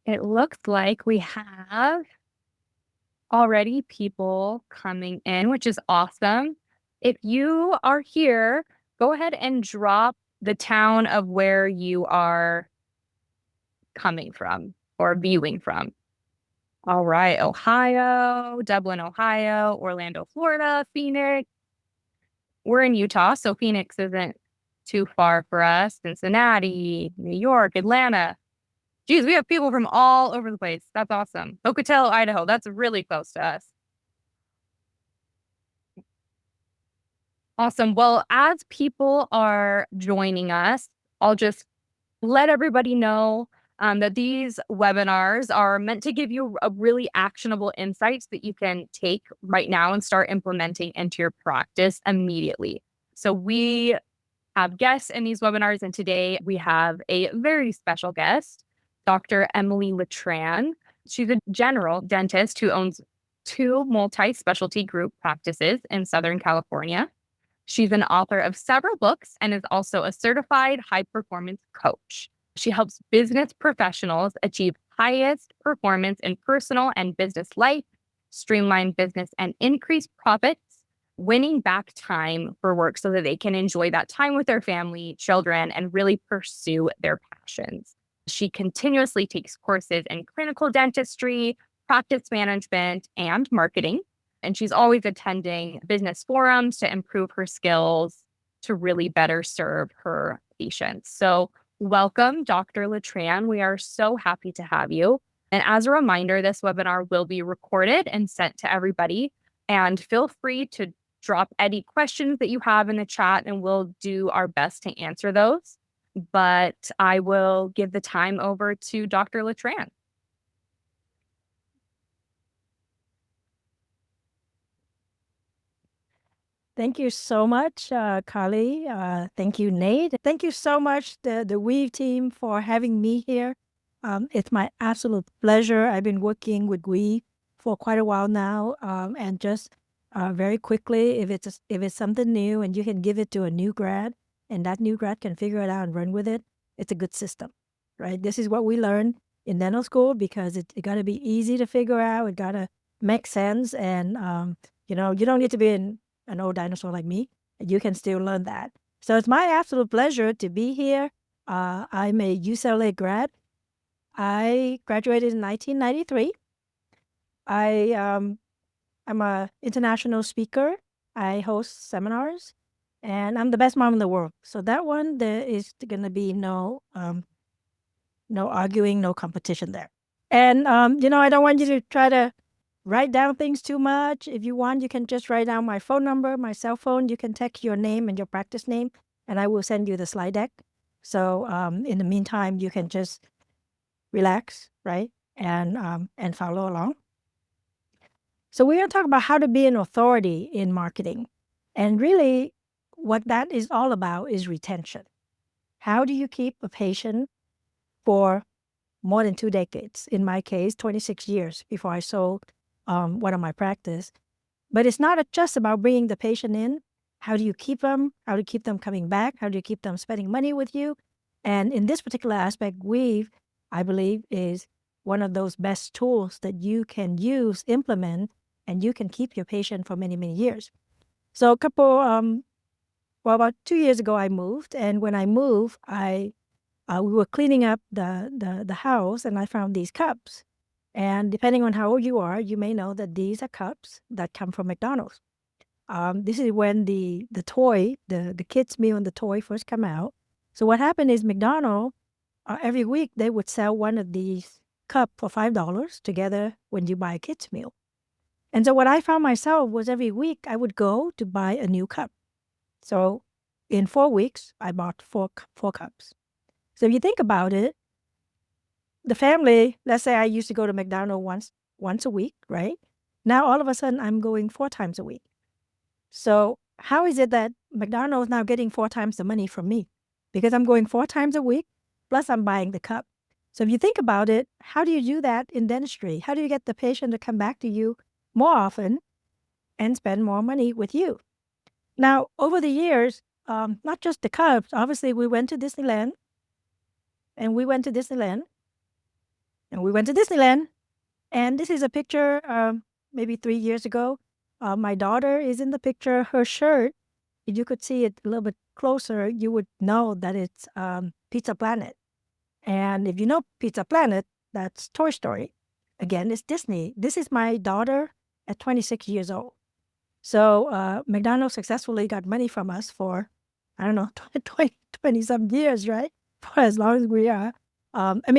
It looks like we have already people coming in, which is awesome. If you are here, go ahead and drop the town of where you are coming from or viewing from. All right, Ohio, Dublin, Ohio, Orlando, Florida, Phoenix. We're in Utah, so Phoenix isn't too far for us. Cincinnati, New York, Atlanta. Geez, we have people from all over the place. That's awesome. Pocatello, Idaho. That's really close to us. Awesome. Well, as people are joining us, I'll just let everybody know that these webinars are meant to give you a really actionable insights that you can take right now and start implementing into your practice immediately. So we have guests in these webinars, and today we have a very special guest, Dr. Emily Letran. She's a general dentist who owns 2 multi-specialty group practices in Southern California. She's an author of several books and is also a certified high-performance coach. She helps business professionals achieve highest performance in personal and business life, streamline business and increase profits, winning back time for work so that they can enjoy that time with their family, children, and really pursue their passions. She continuously takes courses in clinical dentistry, practice management, and marketing. And she's always attending business forums to improve her skills to really better serve her patients. So, welcome, Dr. Letran. We are so happy to have you. And as a reminder, this webinar will be recorded and sent to everybody. And feel free to drop any questions that you have in the chat, and we'll do our best to answer those. But I will give the time over to Dr. Letran. Thank you so much, Carly. Thank you, Nate. Thank you so much, the Weave team, for having me here. It's my absolute pleasure. I've been working with Weave for quite a while now, and just very quickly, if it's something new and you can give it to a new grad, and that new grad can figure it out and run with it, it's a good system, right? This is what we learned in dental school because it got to be easy to figure out. It got to make sense, and you don't need to be an old dinosaur like me. You can still learn that. So it's my absolute pleasure to be here. I'm a UCLA grad. I graduated in 1993. I'm an international speaker. I host seminars, and I'm the best mom in the world. So that one, there is going to be no arguing, no competition there. And I don't want you to try to write down things too much. If you want, you can just write down my phone number, my cell phone. You can text your name and your practice name, and I will send you the slide deck. So in the meantime, you can just relax, right, and follow along. So we're going to talk about how to be an authority in marketing. And really, what that is all about is retention. How do you keep a patient for more than 2 decades? In my case, 26 years before I sold one of my practice. But it's not just about bringing the patient in. How do you keep them? How do you keep them coming back? How do you keep them spending money with you? And in this particular aspect, Weave, I believe, is one of those best tools that you can use, implement, and you can keep your patient for many, many years. So about 2 years ago, I moved. And when I moved, we were cleaning up the house, and I found these cups. And depending on how old you are, you may know that these are cups that come from McDonald's. This is when the toy, the kids' meal and the toy first come out. So what happened is McDonald's, every week, they would sell one of these cups for $5 together when you buy a kid's meal. And so what I found myself was every week I would go to buy a new cup. So in 4 weeks, I bought four cups. So if you think about it, the family, let's say I used to go to McDonald's once a week, right? Now all of a sudden I'm going 4 times a week. So how is it that McDonald's is now getting 4 times the money from me? Because I'm going 4 times a week, plus I'm buying the cup. So if you think about it, how do you do that in dentistry? How do you get the patient to come back to you more often and spend more money with you? Now, over the years, not just the cups, obviously we went to Disneyland. And we went to Disneyland. And this is a picture maybe 3 years ago. My daughter is in the picture. Her shirt, if you could see it a little bit closer, you would know that it's Pizza Planet. And if you know Pizza Planet, that's Toy Story. Again, it's Disney. This is my daughter at 26 years old. So McDonald's successfully got money from us for, I don't know, 20 some years, right? For as long as we are,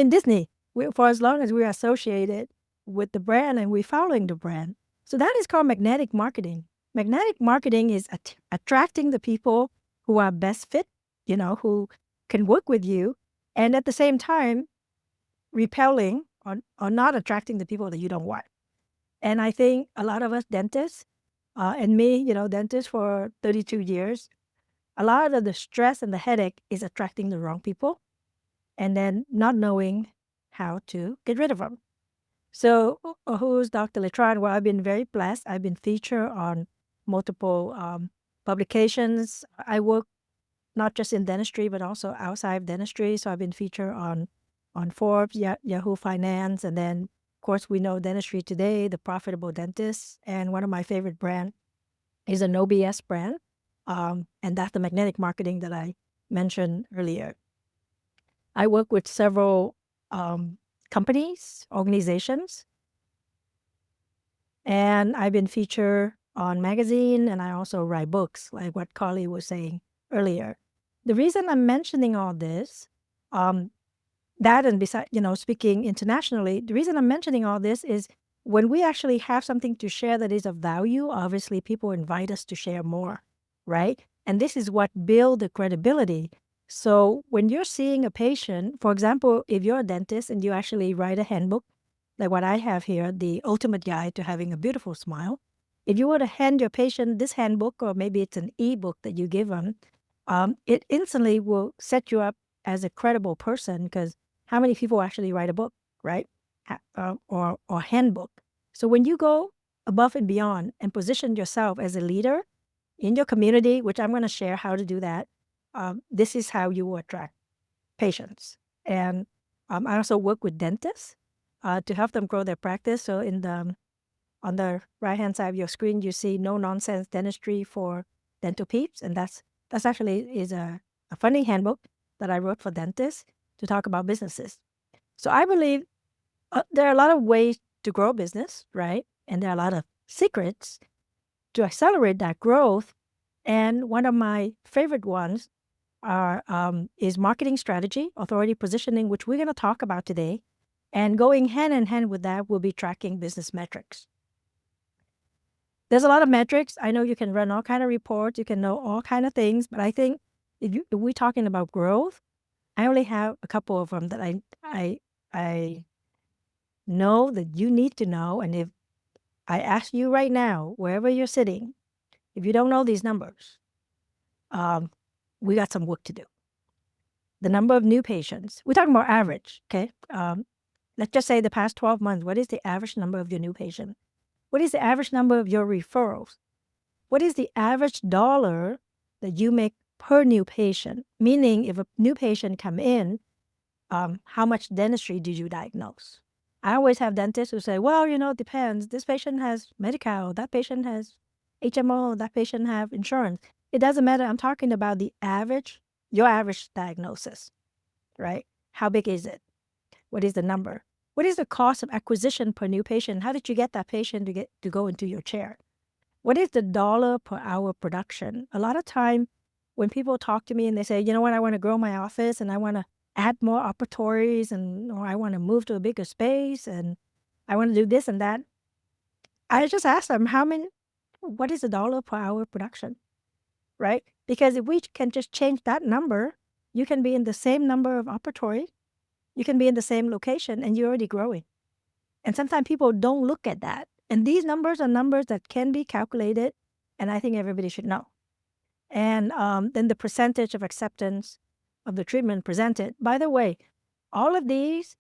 Disney, for as long as we are associated with the brand and we're following the brand. So that is called magnetic marketing. Magnetic marketing is attracting the people who are best fit, who can work with you, and at the same time, repelling or not attracting the people that you don't want. And I think a lot of us dentists, and me, dentist for 32 years, a lot of the stress and the headache is attracting the wrong people and then not knowing how to get rid of them. So, who's Dr. Letran? Well, I've been very blessed. I've been featured on multiple publications. I work not just in dentistry, but also outside of dentistry. So I've been featured on Forbes, Yahoo Finance, and then, of course, we know Dentistry Today, The Profitable Dentist, and one of my favorite brands is a No BS brand, and that's the magnetic marketing that I mentioned earlier. I work with several companies, organizations, and I've been featured on magazine, and I also write books, like what Carly was saying earlier. The reason I'm mentioning all this, that and besides, speaking internationally, the reason I'm mentioning all this is when we actually have something to share that is of value, obviously people invite us to share more, right? And this is what builds the credibility. So when you're seeing a patient, for example, if you're a dentist and you actually write a handbook, like what I have here, the ultimate guide to having a beautiful smile, if you were to hand your patient this handbook, or maybe it's an ebook that you give them, it instantly will set you up as a credible person, because how many people actually write a book, right? Or handbook. So when you go above and beyond and position yourself as a leader in your community, which I'm going to share how to do that, this is how you will attract patients. And I also work with dentists to help them grow their practice. So on the right-hand side of your screen, you see No Nonsense Dentistry for Dental Peeps, and that's actually is a funny handbook that I wrote for dentists to talk about businesses. So I believe there are a lot of ways to grow a business, right? And there are a lot of secrets to accelerate that growth. And one of my favorite ones is marketing strategy, authority positioning, which we're going to talk about today. And going hand in hand with that will be tracking business metrics. There's a lot of metrics. I know you can run all kind of reports, you can know all kind of things, but I think if we're talking about growth, I only have a couple of them that I know that you need to know. And if I ask you right now, wherever you're sitting, if you don't know these numbers, we got some work to do. The number of new patients, we're talking about average, okay? Let's just say the past 12 months, what is the average number of your new patient? What is the average number of your referrals? What is the average dollar that you make per new patient? Meaning, if a new patient come in, how much dentistry did you diagnose? I always have dentists who say, well, it depends. This patient has Medi-Cal, that patient has HMO, that patient have insurance. It doesn't matter. I'm talking about the average, your average diagnosis, right? How big is it? What is the number? What is the cost of acquisition per new patient? How did you get that patient to go into your chair? What is the dollar per hour production? A lot of time when people talk to me and they say, you know what, I want to grow my office and I want to add more operatories, or I want to move to a bigger space and I want to do this and that, I just ask them, what is the dollar per hour production, right? Because if we can just change that number, you can be in the same number of operatory, you can be in the same location, and you're already growing. And sometimes people don't look at that. And these numbers are numbers that can be calculated, and I think everybody should know. And then the percentage of acceptance of the treatment presented. By the way, all of these,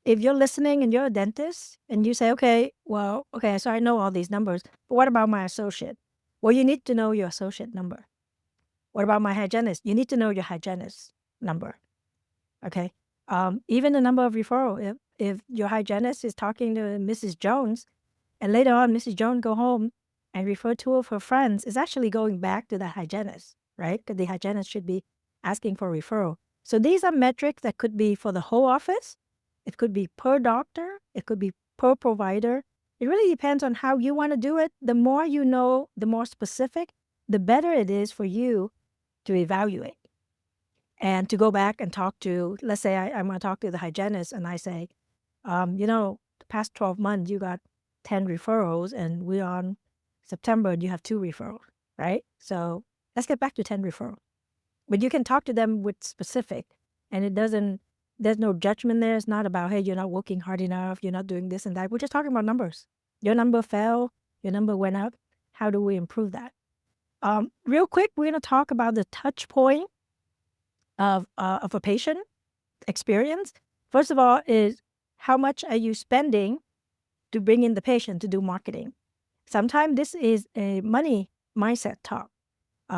if you're listening and you're a dentist and you say, okay, so I know all these numbers, but what about my associate? Well, you need to know your associate number. What about my hygienist? You need to know your hygienist number. Okay. Even the number of referral. if your hygienist is talking to Mrs. Jones, and later on Mrs. Jones go home and refer two of her friends, it's actually going back to the hygienist, right? Because the hygienist should be asking for referral. So these are metrics that could be for the whole office. It could be per doctor. It could be per provider. It really depends on how you want to do it. The more you know, the more specific, the better it is for you to evaluate. And to go back and talk to, let's say I'm going to talk to the hygienist and I say, the past 12 months, you got 10 referrals and we're on September and you have 2 referrals, right? So let's get back to 10 referrals. But you can talk to them with specific, and there's no judgment there. It's not about, hey, you're not working hard enough, you're not doing this and that. We're just talking about numbers. Your number fell, your number went up. How do we improve that? Real quick, we're going to talk about the touch point of a patient experience. First of all is how much are you spending to bring in the patient to do marketing? Sometimes this is a money mindset talk.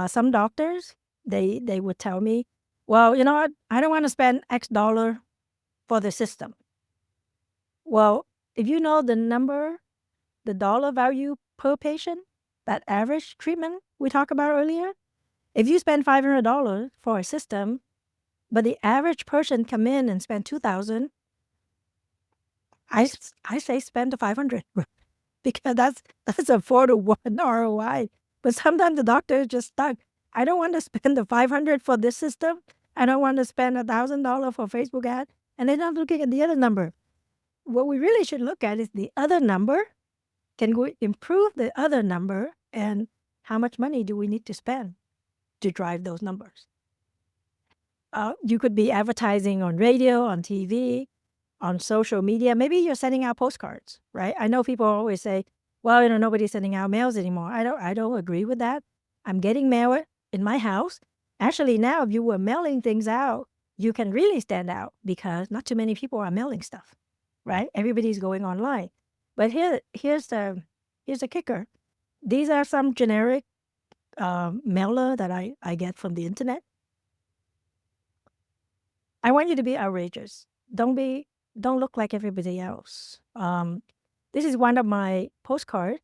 Some doctors, they would tell me, well, you know what? I don't want to spend X dollar for the system. Well, if you know the dollar value per patient, that average treatment we talked about earlier, if you spend $500 for a system, but the average person come in and spend $2,000, I say spend the 500 because that's a 4-to-1 ROI. But sometimes the doctor is just stuck. I don't want to spend the 500 for this system. I don't want to spend $1,000 for Facebook ad. And they're not looking at the other number. What we really should look at is the other number. Can we improve the other number? And how much money do we need to spend to drive those numbers? You could be advertising on radio, on TV, on social media. Maybe you're sending out postcards, right? I know people always say, well, nobody's sending out mails anymore. I don't agree with that. I'm getting mail in my house. Actually, now if you were mailing things out, you can really stand out because not too many people are mailing stuff, right? Everybody's going online. But here's the kicker. These are some generic mailer that I get from the internet. I want you to be outrageous. Don't look like everybody else. This is one of my postcards,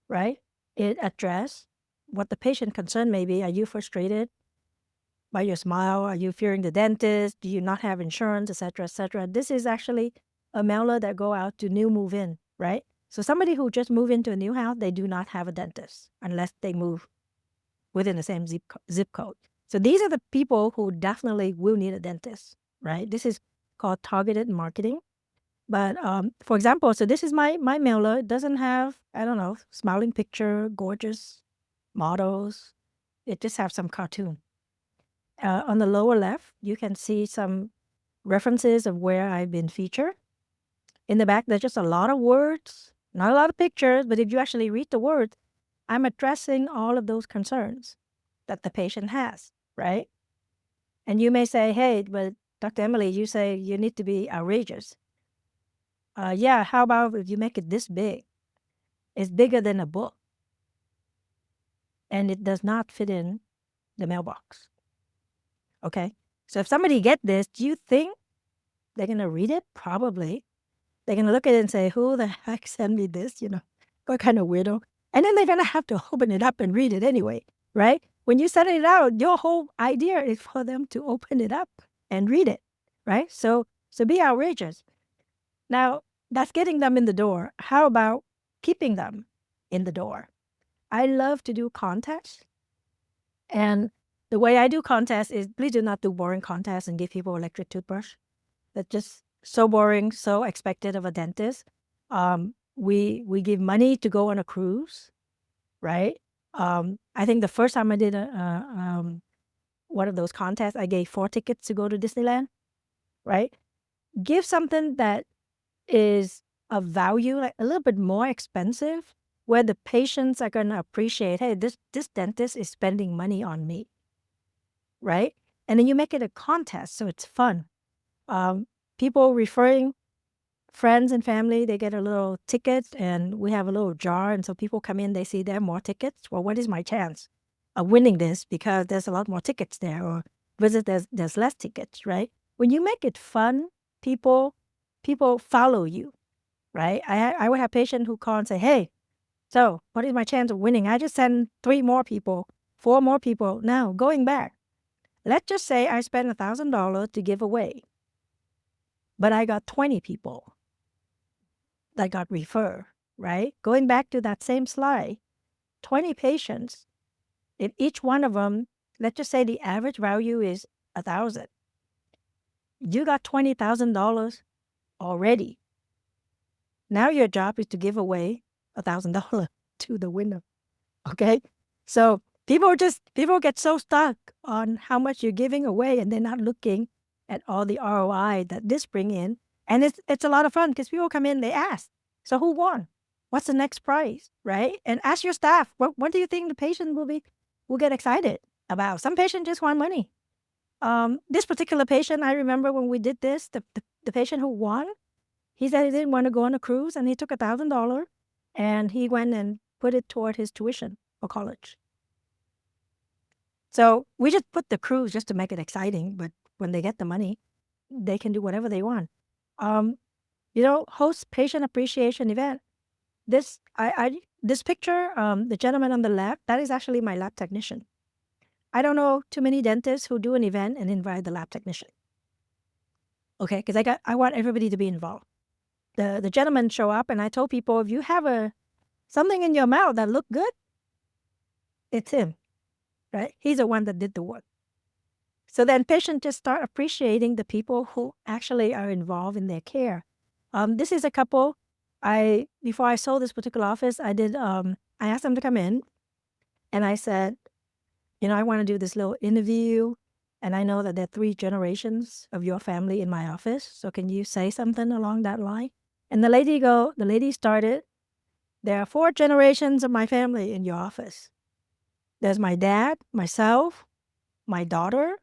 right? It addressed what the patient concern may be. Are you frustrated by your smile? Are you fearing the dentist? Do you not have insurance, et cetera, et cetera? This is actually a mailer that go out to new move-in, right? So somebody who just moved into a new house, they do not have a dentist unless they move within the same zip code. So these are the people who definitely will need a dentist, right? This is called targeted marketing. But for example, so this is my mailer. It doesn't have, I don't know, smiling picture, gorgeous models. It just has some cartoon. On the lower left, you can see some references of where I've been featured. In the back, there's just a lot of words, not a lot of pictures, but if you actually read the words, I'm addressing all of those concerns that the patient has, right? And you may say, hey, but Dr. Emily, you say you need to be outrageous. Yeah, how about if you make it this big? It's bigger than a book. And it does not fit in the mailbox. Okay? So if somebody get this, do you think they're going to read it? Probably. They're going to look at it and say, who the heck sent me this? What kind of weirdo? And then they're going to have to open it up and read it anyway, right? When you send it out, your whole idea is for them to open it up and read it, right? So be outrageous. Now, that's getting them in the door. How about keeping them in the door? I love to do contests. And the way I do contests is, please do not do boring contests and give people electric toothbrush. That's just so boring, so expected of a dentist. We give money to go on a cruise, right? I think the first time I did one of those contests, I gave 4 tickets to go to Disneyland, right? Give something that is of value, like a little bit more expensive, where the patients are going to appreciate, hey, this dentist is spending money on me, right? And then you make it a contest, so it's fun. People referring friends and family, they get a little ticket, and we have a little jar, and so people come in, they see there are more tickets. Well, what is my chance of winning this? Because there's a lot more tickets there, or visit there's less tickets, right? When you make it fun, people people follow you, right? I would have patients who call and say, hey, so what is my chance of winning? I just sent 3 more people, 4 more people. Now, going back, let's just say I spent $1,000 to give away, but I got 20 people that got referred, right? Going back to that same slide, 20 patients, if each one of them, let's just say the average value is 1,000, you got $20,000 already. Now your job is to give away $1,000 to the winner. Okay? So people get so stuck on how much you're giving away, and they're not looking at all the ROI that this bring in. And it's a lot of fun because people come in, they ask, so who won? What's the next prize? Right? And ask your staff, what do you think the patient will get excited about? Some patients just want money. This particular patient, I remember when we did this, the patient who won, he said he didn't want to go on a cruise, and he took $1,000 and he went and put it toward his tuition for college. So we just put the cruise just to make it exciting, but when they get the money, they can do whatever they want. Host patient appreciation event. This picture, the gentleman on the left, that is actually my lab technician. I don't know too many dentists who do an event and invite the lab technician. Okay, because I want everybody to be involved. The gentleman show up, and I told people, if you have something in your mouth that look good, it's him, right? He's the one that did the work. So then patients just start appreciating the people who actually are involved in their care. This is a couple. Before I sold this particular office, I asked them to come in, and I said, I want to do this little interview, and I know that there are 3 generations of your family in my office. So can you say something along that line? And the lady started, there are 4 generations of my family in your office. There's my dad, myself, my daughter,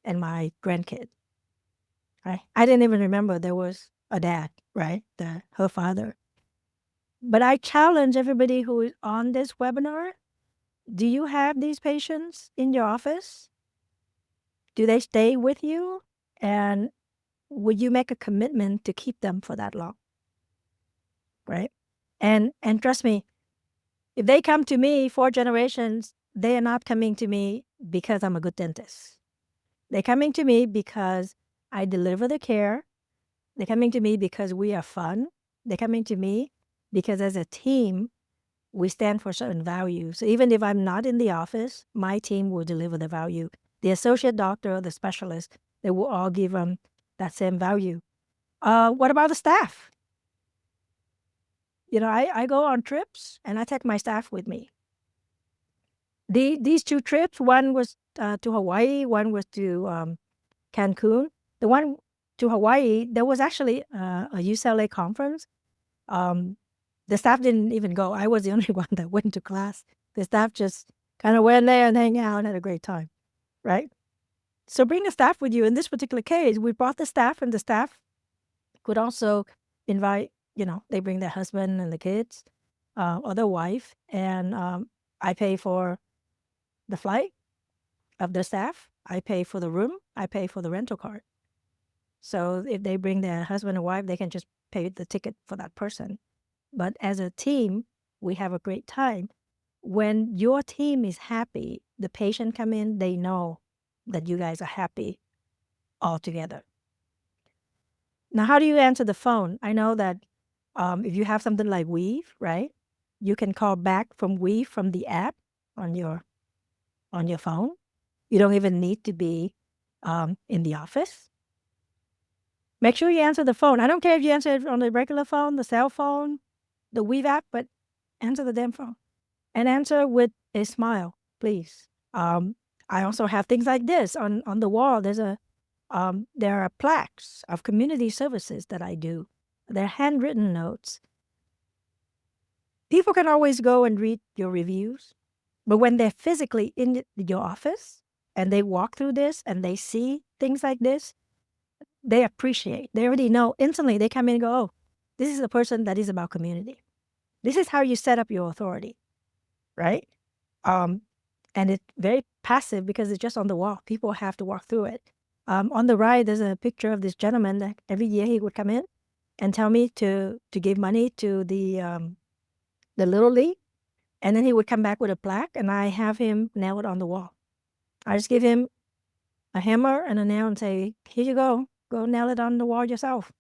and my grandkid. Right? I didn't even remember there was a dad, right? Her father. But I challenge everybody who is on this webinar, do you have these patients in your office? Do they stay with you? And would you make a commitment to keep them for that long? Right? And trust me, if they come to me 4 generations, they are not coming to me because I'm a good dentist. They're coming to me because I deliver the care. They're coming to me because we are fun. They're coming to me because as a team, we stand for certain values. So even if I'm not in the office, my team will deliver the value. The associate doctor, the specialist, they will all give them that same value. What about the staff? I go on trips and I take my staff with me. These 2 trips, one was to Hawaii, one was to Cancun. The one to Hawaii, there was actually a UCLA conference. The staff didn't even go. I was the only one that went to class. The staff just kind of went there and hang out and had a great time, right? So bring the staff with you. In this particular case, we brought the staff, and the staff could also invite, they bring their husband and the kids or their wife, and I pay for the flight of the staff. I pay for the room. I pay for the rental car. So if they bring their husband and wife, they can just pay the ticket for that person. But as a team, we have a great time. When your team is happy, the patient come in, they know that you guys are happy all together. Now, how do you answer the phone? I know that if you have something like Weave, right, you can call back from Weave from the app on your phone. You don't even need to be in the office. Make sure you answer the phone. I don't care if you answer it on the regular phone, the cell phone, the Weave app, but answer the damn phone. And answer with a smile, please. I also have things like this on the wall. There are plaques of community services that I do. They're handwritten notes. People can always go and read your reviews, but when they're physically in your office and they walk through this and they see things like this, they appreciate. They already know instantly. They come in and go, oh, this is a person that is about community. This is how you set up your authority, right? And it's very passive because it's just on the wall. People have to walk through it. On the right, there's a picture of this gentleman that every year he would come in and tell me to give money to the Little League. And then he would come back with a plaque, and I have him nail it on the wall. I just give him a hammer and a nail and say, here you go. Go nail it on the wall yourself.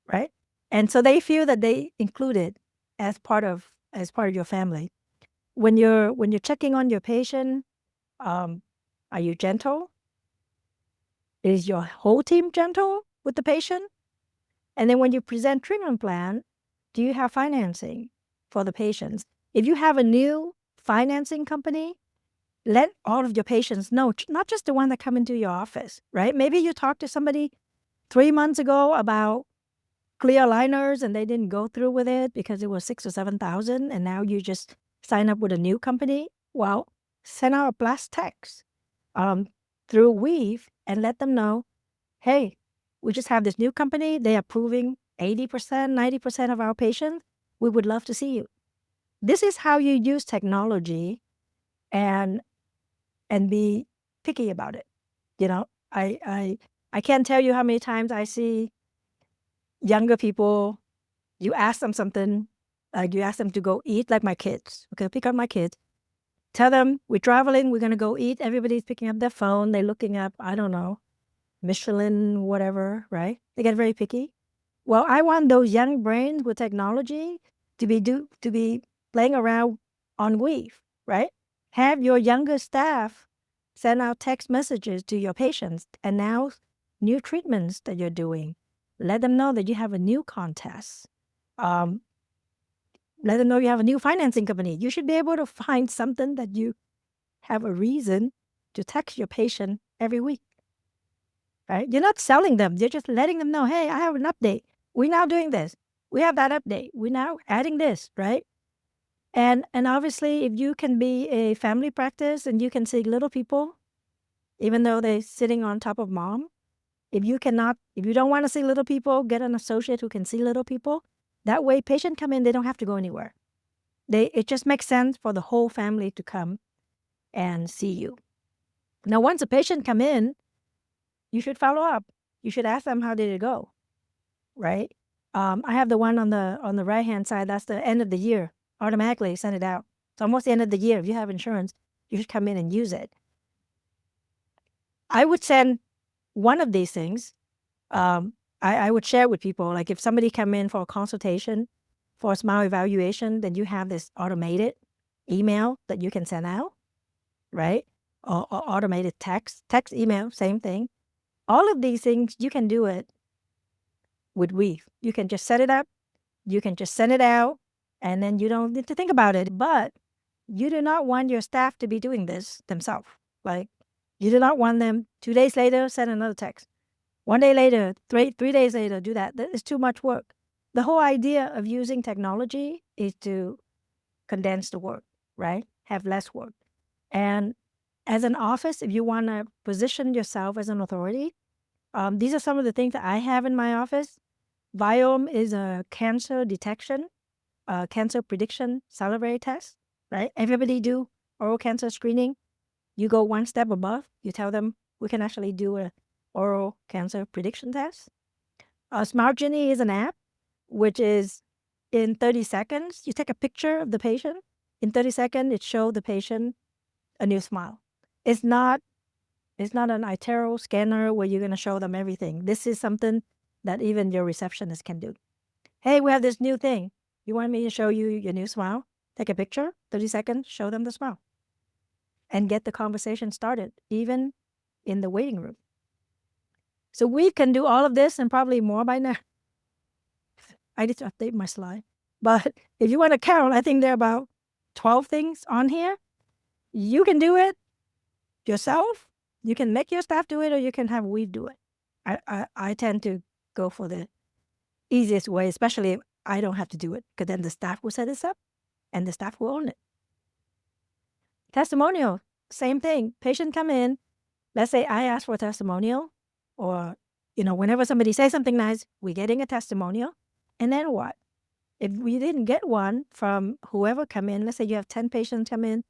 Right? And so they feel that they included as part of your family. When you're checking on your patient, are you gentle? Is your whole team gentle with the patient? And then when you present treatment plan, do you have financing for the patients? If you have a new financing company, let all of your patients know, not just the one that come into your office, right? Maybe you talked to somebody 3 months ago about clear aligners and they didn't go through with it because it was 6,000 or 7,000, and now you just sign up with a new company. Well, send out a blast text through Weave and let them know, hey, we just have this new company. They are approving 80%, 90% of our patients. We would love to see you. This is how you use technology and be picky about it. You know, I can't tell you how many times I see younger people, you ask them something, like you ask them to go eat, like my kids. Okay, pick up my kids. Tell them we're traveling, we're going to go eat. Everybody's picking up their phone. They're looking up, I don't know, Michelin, whatever, right? They get very picky. Well, I want those young brains with technology to be playing around on Weave, right? Have your younger staff send out text messages to your patients, announce new treatments that you're doing. Let them know that you have a new contest. Let them know you have a new financing company. You should be able to find something that you have a reason to text your patient every week, right? You're not selling them. You're just letting them know, hey, I have an update. We're now doing this. We have that update. We're now adding this, right? And obviously, if you can be a family practice and you can see little people, even though they're sitting on top of mom, if you don't want to see little people, get an associate who can see little people. That way, patient come in, they don't have to go anywhere. It just makes sense for the whole family to come and see you. Now, once a patient come in, you should follow up. You should ask them, how did it go, right? I have the one on the right-hand side. That's the end of the year. Automatically send it out. It's almost the end of the year. If you have insurance, you should come in and use it. I would send one of these things. I would share with people, like if somebody come in for a consultation, for a smile evaluation, then you have this automated email that you can send out, right? Or automated text, email, same thing. All of these things, you can do it with Weave. You can just set it up, you can just send it out, and then you don't need to think about it. But you do not want your staff to be doing this themselves. Like, you do not want them 2 days later, send another text. 1 day later, 3 days later, do that. That is too much work. The whole idea of using technology is to condense the work, right? Have less work. And as an office, if you want to position yourself as an authority, these are some of the things that I have in my office. Viome is a cancer detection, cancer prediction salivary test, right? Everybody do oral cancer screening. You go one step above. You tell them we can actually do a oral cancer prediction test. Smart Genie is an app, which is in 30 seconds, you take a picture of the patient. In 30 seconds, it shows the patient a new smile. It's not an iTero scanner where you're going to show them everything. This is something that even your receptionist can do. Hey, we have this new thing. You want me to show you your new smile? Take a picture, 30 seconds, show them the smile. And get the conversation started, even in the waiting room. So we can do all of this and probably more by now. I need to update my slide. But if you want to count, I think there are about 12 things on here. You can do it yourself. You can make your staff do it, or you can have Weave do it. I tend to go for the easiest way, especially if I don't have to do it, because then the staff will set this up and the staff will own it. Testimonial, same thing. Patient come in. Let's say I ask for a testimonial, or, whenever somebody says something nice, we're getting a testimonial. And then what? If we didn't get one from whoever come in, let's say you have 10 patients come in,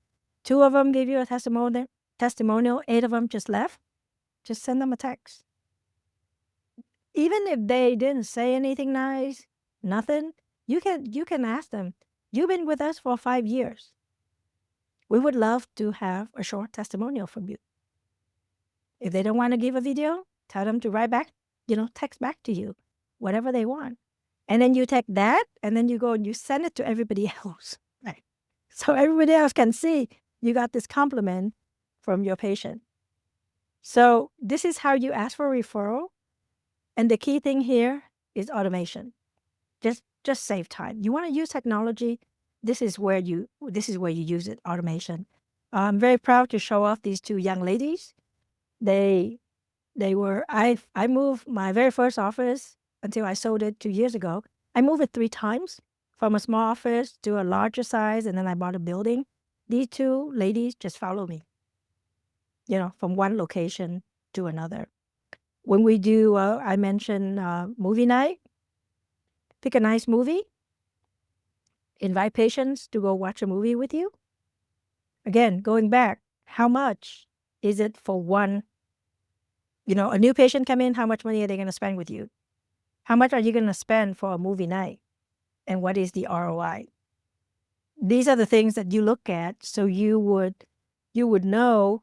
2 of them give you a testimonial, 8 of them just left. Just send them a text. Even if they didn't say anything nice, nothing, you can ask them, you've been with us for 5 years. We would love to have a short testimonial from you. If they don't want to give a video, tell them to write back, text back to you, whatever they want. And then you take that and then you go and you send it to everybody else. Right. So everybody else can see you got this compliment from your patient. So this is how you ask for a referral. And the key thing here is automation. Just save time. You want to use technology, this is where you use it, automation. I'm very proud to show off these two young ladies. I moved my very first office until I sold it 2 years ago. I moved it 3 times from a small office to a larger size, and then I bought a building. These two ladies just follow me, from one location to another. When we do, I mentioned movie night, pick a nice movie, invite patients to go watch a movie with you. Again, going back, how much is it for one? A new patient come in, how much money are they going to spend with you? How much are you going to spend for a movie night? And what is the ROI? These are the things that you look at so you would know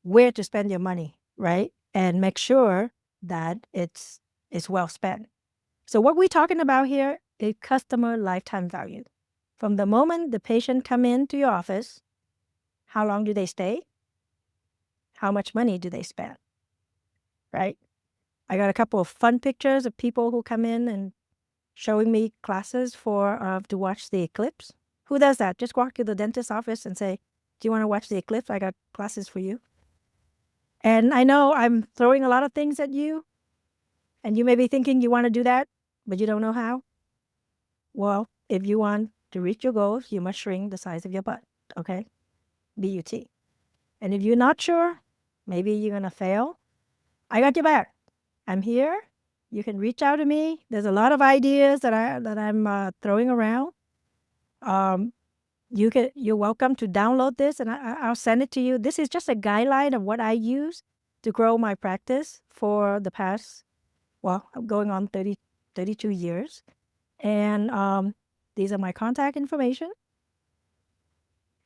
where to spend your money, right? And make sure that it's well spent. So what we're talking about here is customer lifetime value. From the moment the patient come into your office, how long do they stay? How much money do they spend? Right? I got a couple of fun pictures of people who come in and showing me classes to watch the eclipse. Who does that? Just walk to the dentist's office and say, do you want to watch the eclipse? I got classes for you. And I know I'm throwing a lot of things at you, and you may be thinking you want to do that, but you don't know how. Well, if you want to reach your goals, you must shrink the size of your butt, okay? BUT. And if you're not sure, maybe you're going to fail, I got your back. I'm here. You can reach out to me. There's a lot of ideas that I'm throwing around. You're welcome to download this, and I'll send it to you. This is just a guideline of what I use to grow my practice for the past, going on 32 years. And these are my contact information.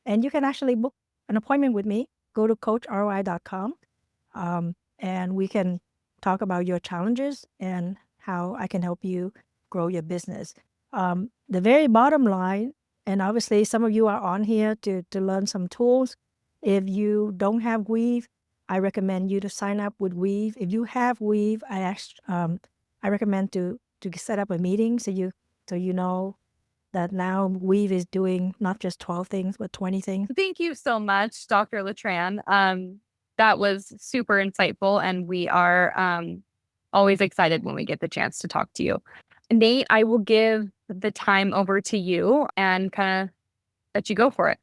And you can actually book an appointment with me. Go to coachroi.com, and we can talk about your challenges and how I can help you grow your business. The very bottom line, and obviously some of you are on here to learn some tools. If you don't have Weave, I recommend you to sign up with Weave. If you have Weave, I recommend to set up a meeting so you know that now Weave is doing not just 12 things, but 20 things. Thank you so much, Dr. Letran. That was super insightful, and we are always excited when we get the chance to talk to you. Nate, I will give the time over to you and kind of let you go for it.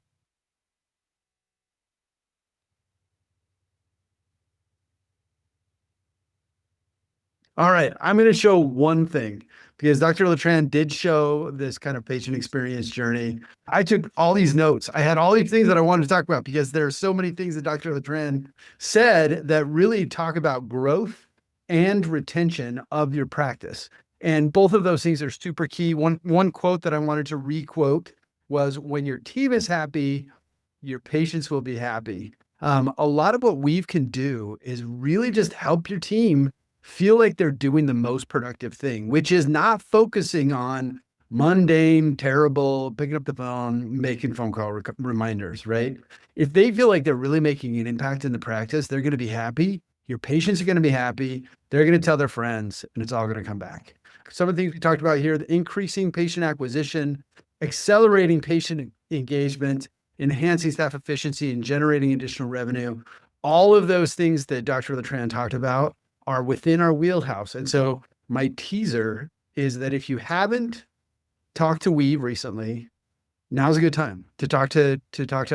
All right, I'm going to show one thing because Dr. Letran did show this kind of patient experience journey. I took all these notes. I had all these things that I wanted to talk about because there are so many things that Dr. Letran said that really talk about growth and retention of your practice. And both of those things are super key. One quote that I wanted to re-quote was, when your team is happy, your patients will be happy. A lot of what Weave can do is really just help your team feel like they're doing the most productive thing, which is not focusing on mundane, terrible, picking up the phone, making phone call reminders, right? If they feel like they're really making an impact in the practice, they're going to be happy. Your patients are going to be happy. They're going to tell their friends, and it's all going to come back. Some of the things we talked about here, the increasing patient acquisition, accelerating patient engagement, enhancing staff efficiency, and generating additional revenue. All of those things that Dr. Letran talked about are within our wheelhouse. And so my teaser is that if you haven't talked to Weave recently, now's a good time to talk to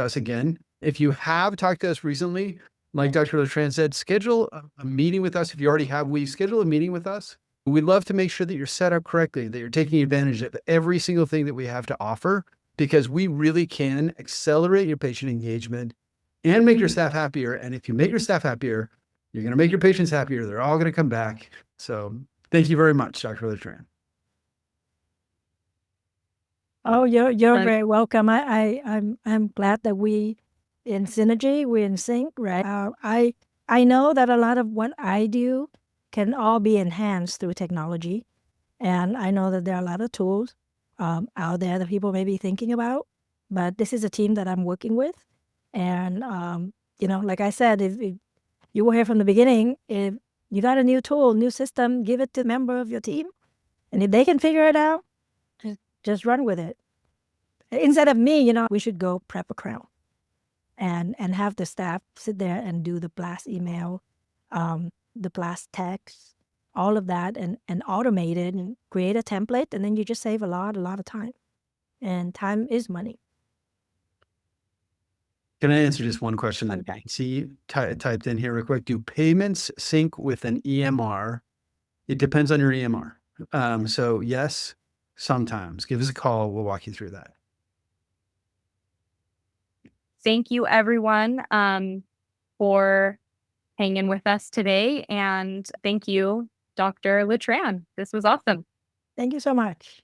us again. If you have talked to us recently, like Dr. Letran said, schedule a meeting with us. If you already have Weave, schedule a meeting with us. We'd love to make sure that you're set up correctly, that you're taking advantage of every single thing that we have to offer, because we really can accelerate your patient engagement and make your staff happier. And if you make your staff happier, You're going to make your patients happier. They're all going to come back. So thank you very much, Dr. Letran. Oh, you're Fun. very welcome. I'm glad that we in synergy, we're in sync, right? I know that a lot of what I do can all be enhanced through technology, and I know that there are a lot of tools out there that people may be thinking about, but this is a team that I'm working with, and like I said, if you were here from the beginning, if you got a new tool, new system, give it to a member of your team, and if they can figure it out, just run with it. Instead of me, we should go prep a crown and have the staff sit there and do the blast email, the blast text, all of that, and automate it and create a template, and then you just save a lot of time. And time is money. Can I answer just one question that Okay. see typed in here real quick? Do payments sync with an EMR? It depends on your EMR. So yes, sometimes. Give us a call. We'll walk you through that. Thank you, everyone, for hanging with us today. And thank you, Dr. Letran. This was awesome. Thank you so much.